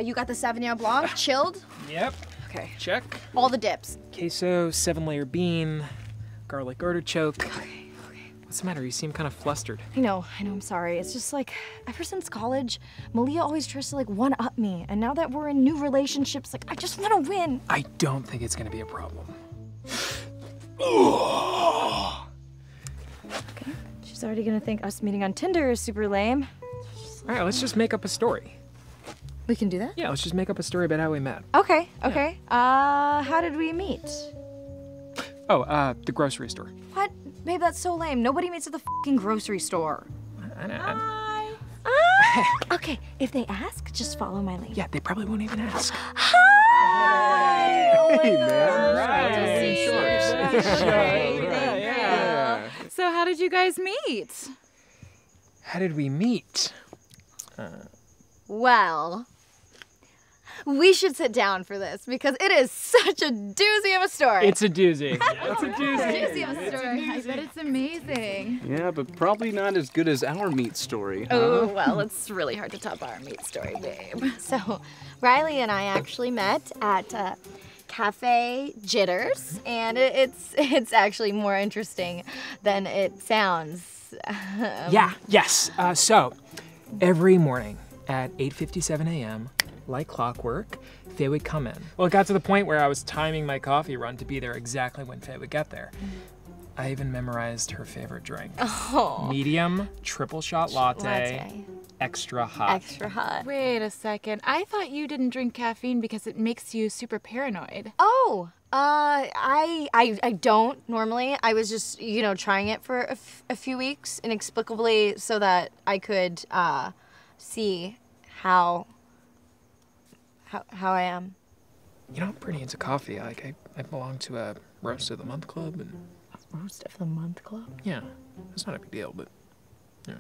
You got the Sauvignon Blanc, chilled? Yep. Okay. Check. All the dips. Queso, 7-layer bean, garlic artichoke. Okay. What's the matter? You seem kind of flustered. I know, I'm sorry. It's just like, ever since college, Malia always tries to like one-up me. And now that we're in new relationships, like, I just want to win. I don't think it's gonna be a problem. Okay. She's already gonna think us meeting on Tinder is super lame. All right, let's just make up a story. We can do that? Yeah, let's just make up a story about how we met. Okay. How did we meet? Oh, the grocery store. What? Babe, that's so lame. Nobody meets at the fucking grocery store. Hi. Okay, if they ask, just follow my lead. Yeah, they probably won't even ask. Hi! Oh my Hey, God. man. Yeah. So how did you guys meet? How did we meet? Well, we should sit down for this because it is such a doozy of a story. It's a doozy. It's a doozy. Doozy of a story. I bet it's amazing. Yeah, but probably not as good as our meat story. Huh? Oh, well, it's really hard to top our meat story, babe. So, Riley and I actually met at Cafe Jitters, and it's actually more interesting than it sounds. So, every morning at 8:57 a.m., like clockwork, Faye would come in. Well, it got to the point where I was timing my coffee run to be there exactly when Faye would get there. I even memorized her favorite drink. Oh. Medium, triple shot latte, extra hot. Extra hot. Wait a second. I thought you didn't drink caffeine because it makes you super paranoid. Oh, I don't normally. I was just, trying it for a few weeks inexplicably so that I could see how I am. I'm pretty into coffee. Like, I belong to a roast of the month club, and Roast of the month club? yeah, it's not a big deal, but yeah.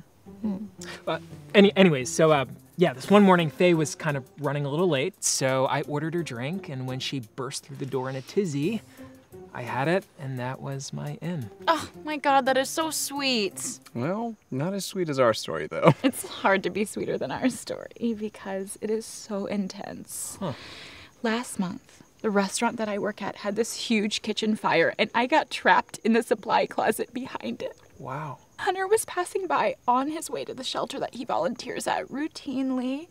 Anyways, so this one morning Faye was kind of running a little late, so I ordered her drink, and when she burst through the door in a tizzy, I had it, and that was my in. Oh my God, that is so sweet. Well, not as sweet as our story, though. It's hard to be sweeter than our story because it is so intense. Huh. Last month, the restaurant that I work at had this huge kitchen fire, and I got trapped in the supply closet behind it. Wow. Hunter was passing by on his way to the shelter that he volunteers at routinely,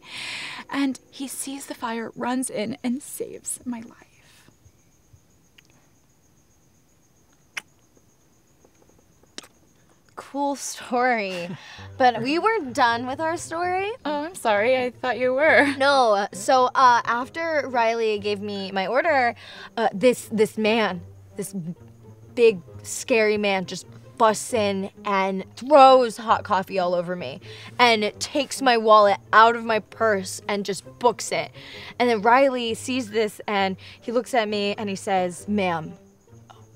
and he sees the fire, runs in, and saves my life. Cool story. But we weren't done with our story. Oh, I'm sorry. I thought you were. No, so after Riley gave me my order, this man, this big, scary man just busts in and throws hot coffee all over me and takes my wallet out of my purse and just books it. And then Riley sees this and he looks at me and he says, "Ma'am,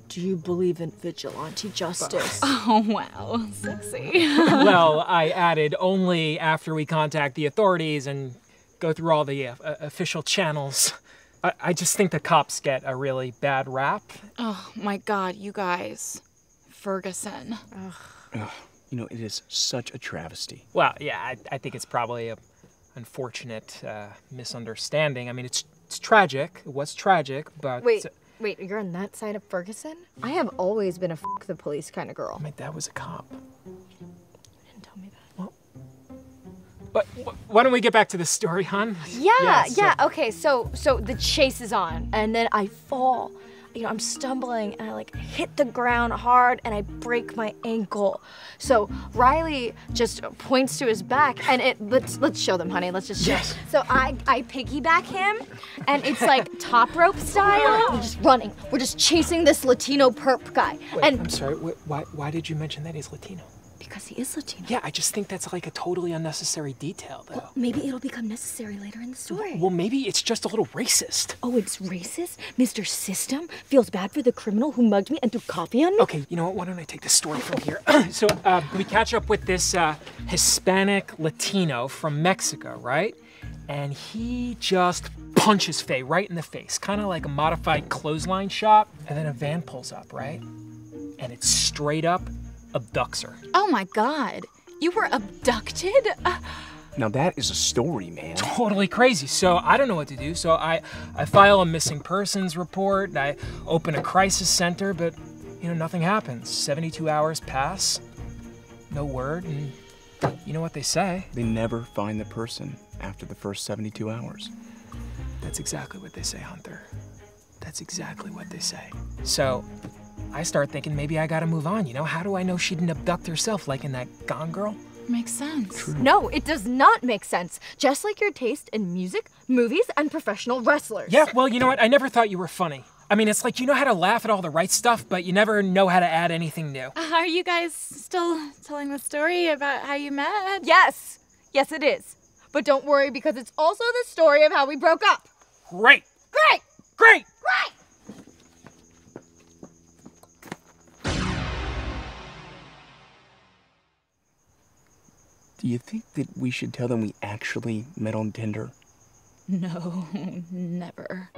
do you believe in vigilante justice?" Oh, wow. Sexy. Well, I added only after we contact the authorities and go through all the official channels. I just think the cops get a really bad rap. Oh, my God, you guys. Ferguson. Ugh, it is such a travesty. Well, yeah, I think it's probably a unfortunate misunderstanding. I mean, it's tragic. It was tragic, but... Wait, you're on that side of Ferguson? I have always been a f*** the police kind of girl. My dad was a cop. You didn't tell me that. Well, but why don't we get back to the story, hon? Yeah. Okay, so the chase is on, and then I fall. I'm stumbling, and I hit the ground hard, and I break my ankle. So Riley just points to his back, and let's show them, honey. Let's just show. Yes. So I piggyback him, and it's like top rope style. We're just running. We're just chasing this Latino perp guy. Wait, and I'm sorry. Why did you mention that he's Latino? because he is Latino. Yeah, I just think that's like a totally unnecessary detail, though. Well, maybe it'll become necessary later in the story. Well, maybe it's just a little racist. Oh, it's racist? Mr. System feels bad for the criminal who mugged me and threw coffee on me? Okay, you know what? Why don't I take the story from here? So we catch up with this Hispanic Latino from Mexico, right? And he just punches Faye right in the face, kind of like a modified clothesline shot. And then a van pulls up, right? And it straight up abducts her. Oh my God, you were abducted? Now that is a story, man. Totally crazy. So I don't know what to do. So I file a missing persons report. I open a crisis center, but nothing happens. 72 hours pass, no word, and you know what they say. They never find the person after the first 72 hours. That's exactly what they say, Hunter. That's exactly what they say. So I start thinking maybe I gotta move on, How do I know she didn't abduct herself like in that Gone Girl? Makes sense. True. No, it does not make sense. Just like your taste in music, movies, and professional wrestlers. Yeah, well, you know what? I never thought you were funny. I mean, it's like you know how to laugh at all the right stuff, but you never know how to add anything new. Are you guys still telling the story about how you met? Yes. Yes, it is. But don't worry, because it's also the story of how we broke up. Great! Great! Great! Great! Do you think that we should tell them we actually met on Tinder? No, never.